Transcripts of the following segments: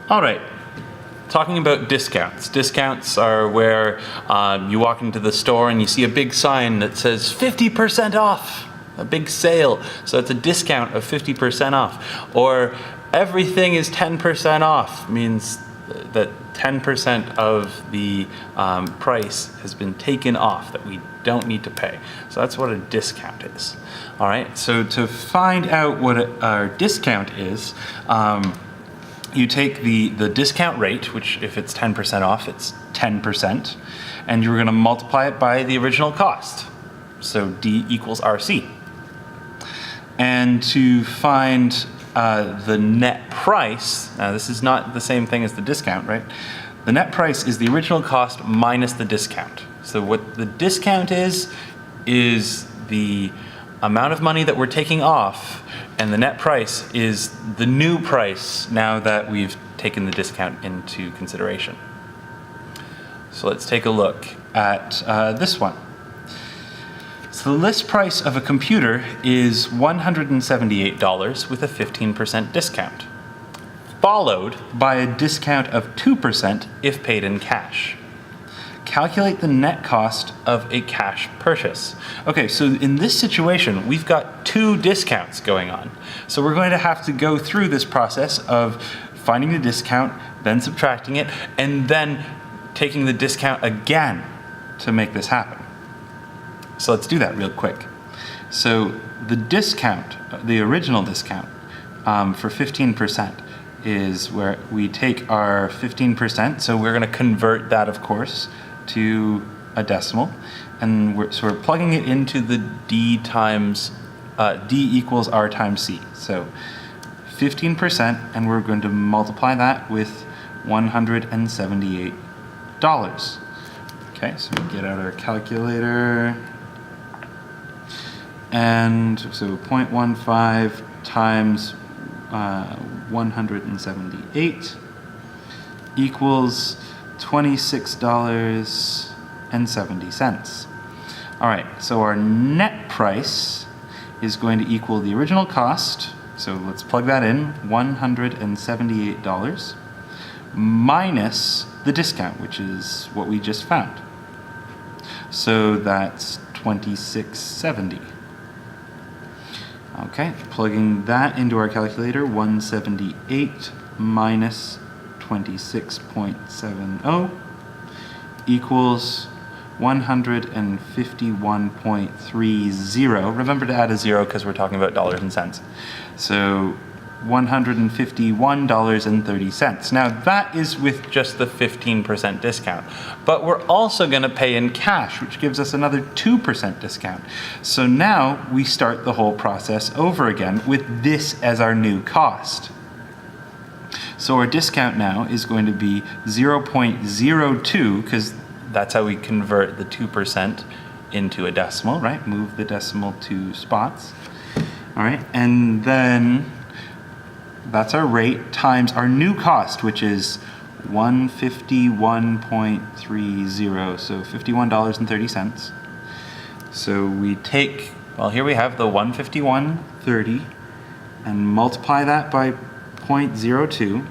All right. Talking about discounts. Discounts are where you walk into the store and you see a big sign that says 50% off, a big sale. So it's a discount of 50% off. Or everything is 10% off, means that 10% of the price has been taken off that we don't need to pay. So that's what a discount is. All right, so to find out what our discount is, you take the discount rate, which if it's 10% off, it's 10%, and you're gonna multiply it by the original cost. So D equals RC. And to find the net price, now this is not the same thing as the discount, right? The net price is the original cost minus the discount. So what the discount is the amount of money that we're taking off, and the net price is the new price now that we've taken the discount into consideration. So let's take a look at this one. So the list price of a computer is $178 with a 15% discount, followed by a discount of 2% if paid in cash. Calculate the net cost of a cash purchase. Okay, so in this situation, we've got two discounts going on. So we're going to have to go through this process of finding the discount, then subtracting it, and then taking the discount again to make this happen. So let's do that real quick. So the discount, the original discount for 15% is where we take our 15%, so we're gonna convert that, of course, to a decimal, and we're plugging it into the D equals R times C. So 15%, and we're going to multiply that with $178. Okay, so we get out our calculator, and so 0.15 times 178 equals $26.70. All right, so our net price is going to equal the original cost, so let's plug that in, $178, minus the discount, which is what we just found. So that's $26.70. Okay, plugging that into our calculator, 178 minus 26.70 equals 151.30. Remember to add a zero because we're talking about dollars and cents. So $151.30. Now that is with just the 15% discount, but we're also going to pay in cash, which gives us another 2% discount. So now we start the whole process over again with this as our new cost. So our discount now is going to be 0.02, because that's how we convert the 2% into a decimal, right? Move the decimal 2 spots. All right, and then that's our rate times our new cost, which is 151.30, so $51.30. So we take, well, here we have the 151.30 and multiply that by 0.02,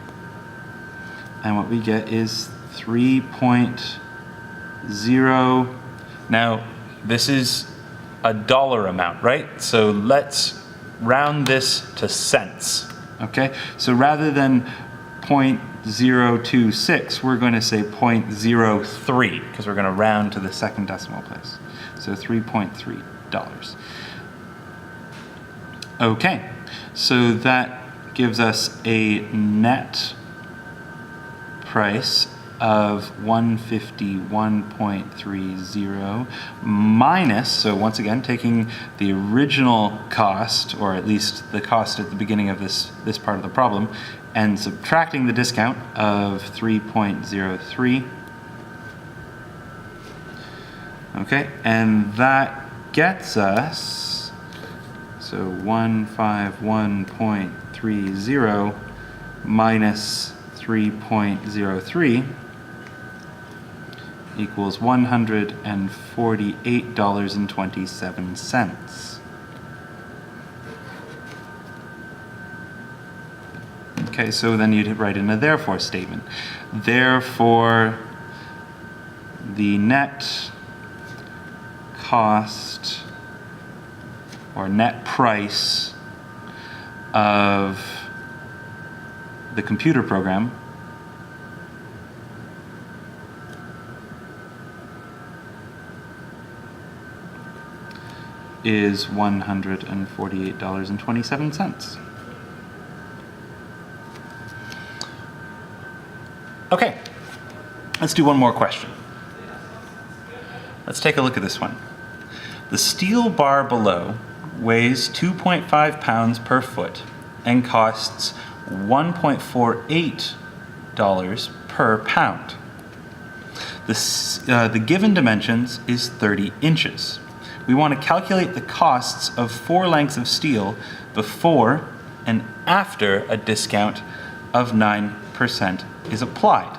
and what we get is 3.0. Now, this is a dollar amount, right? So let's round this to cents. Okay, so rather than 0.026, we're going to say 0.03, because we're going to round to the second decimal place. So $3.3. Okay, so that gives us a net price of 151.30 minus, so once again taking the original cost, or at least the cost at the beginning of this part of the problem, and subtracting the discount of 3.03. Okay, and that gets us, so 151.30 minus 3.03 equals $148.27. Okay, so then you'd write in a therefore statement. Therefore, the net cost or net price of the computer program is $148.27. Okay, let's do one more question. Let's take a look at this one. The steel bar below weighs 2.5 pounds per foot and costs $1.48 per pound. The given dimensions is 30 inches. We want to calculate the costs of 4 lengths of steel before and after a discount of 9% is applied.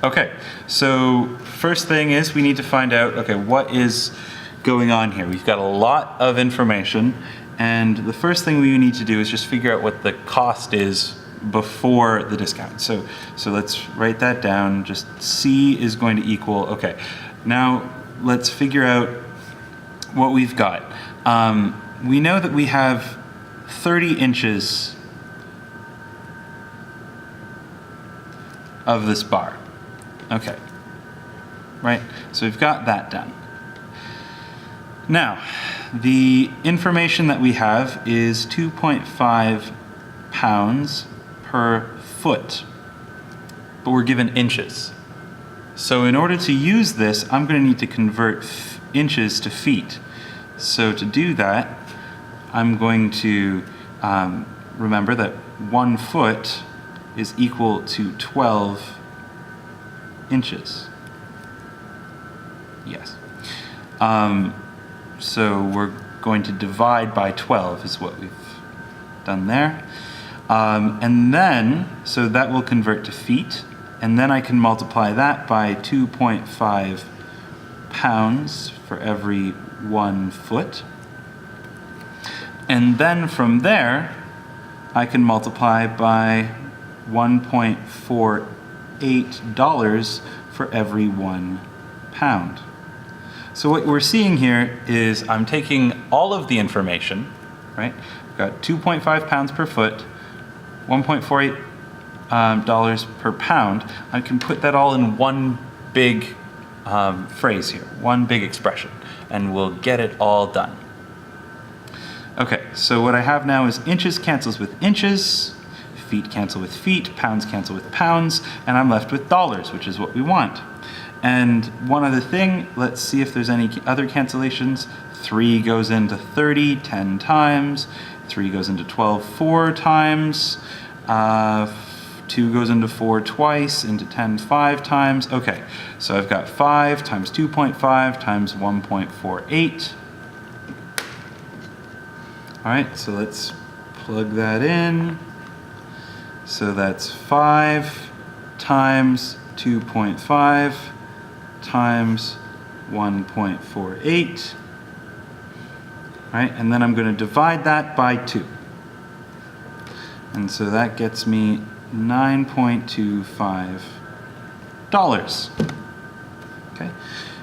Okay, so first thing is we need to find out, okay, what is going on here? We've got a lot of information, and the first thing we need to do is just figure out what the cost is before the discount. So let's write that down. Just C is going to equal, okay, now let's figure out what we've got. We know that we have 30 inches of this bar. Okay, right? So we've got that done. Now, the information that we have is 2.5 pounds per foot, but we're given inches. So in order to use this, I'm going to need to convert inches to feet. So to do that, I'm going to remember that 1 foot is equal to 12 inches. Yes. So we're going to divide by 12 is what we've done there. And then, so that will convert to feet, and then I can multiply that by 2.5 pounds for every 1 foot. And then from there, I can multiply by $1.48 for every 1 pound. So what we're seeing here is I'm taking all of the information, right? I've got 2.5 pounds per foot, $1.48 per pound. I can put that all in one big phrase here, one big expression, and we'll get it all done. Okay, so what I have now is inches cancels with inches, feet cancel with feet, pounds cancel with pounds, and I'm left with dollars, which is what we want. And one other thing, let's see if there's any other cancellations. 3 goes into 30 10 times, 3 goes into 12 4 times, 2 goes into 4 twice, into 10 5 times. Okay, so I've got 5 times 2.5 times 1.48. All right, so let's plug that in. So that's 5 times 2.5 times 1.48. Right, and then I'm going to divide that by 2. And so that gets me $9.25. Okay,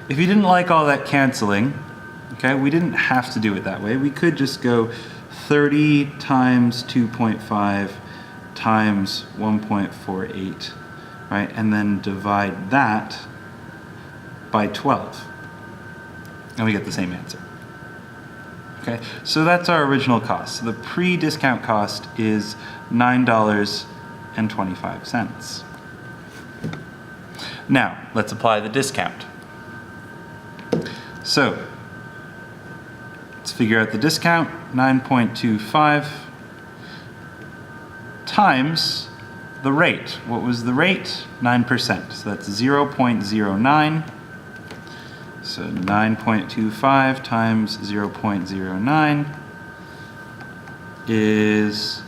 if you didn't like all that canceling, okay, we didn't have to do it that way. We could just go 30 times 2.5 times 1.48, right, and then divide that by 12, and we get the same answer. Okay, so that's our original cost. So the pre-discount cost is $9.25. Now, let's apply the discount. So, let's figure out the discount. 9.25 times the rate. What was the rate? 9%. So that's 0.09. So 9.25 times 0.09 is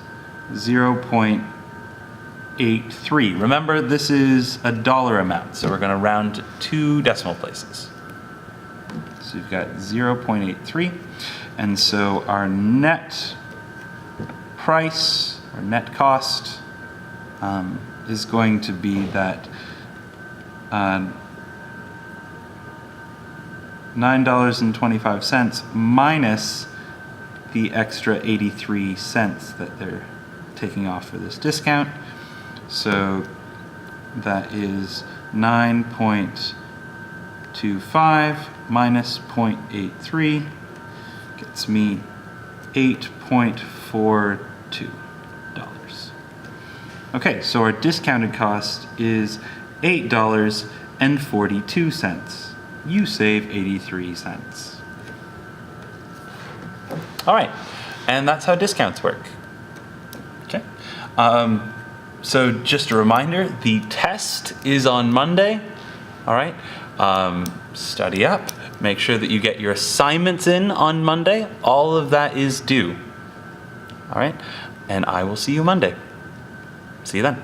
0.83. Remember, this is a dollar amount, so we're going to round to 2 decimal places. So you've got 0.83, and so our net price our net cost is going to be that $9.25 minus the extra 83 cents that they're taking off for this discount. So that is 9.25 minus 0.83 gets me $8.42. Okay, so our discounted cost is $8.42. You save 83 cents. All right, and that's how discounts work. Okay, so just a reminder, the test is on Monday. All right, study up. Make sure that you get your assignments in on Monday. All of that is due. All right, and I will see you Monday. See you then.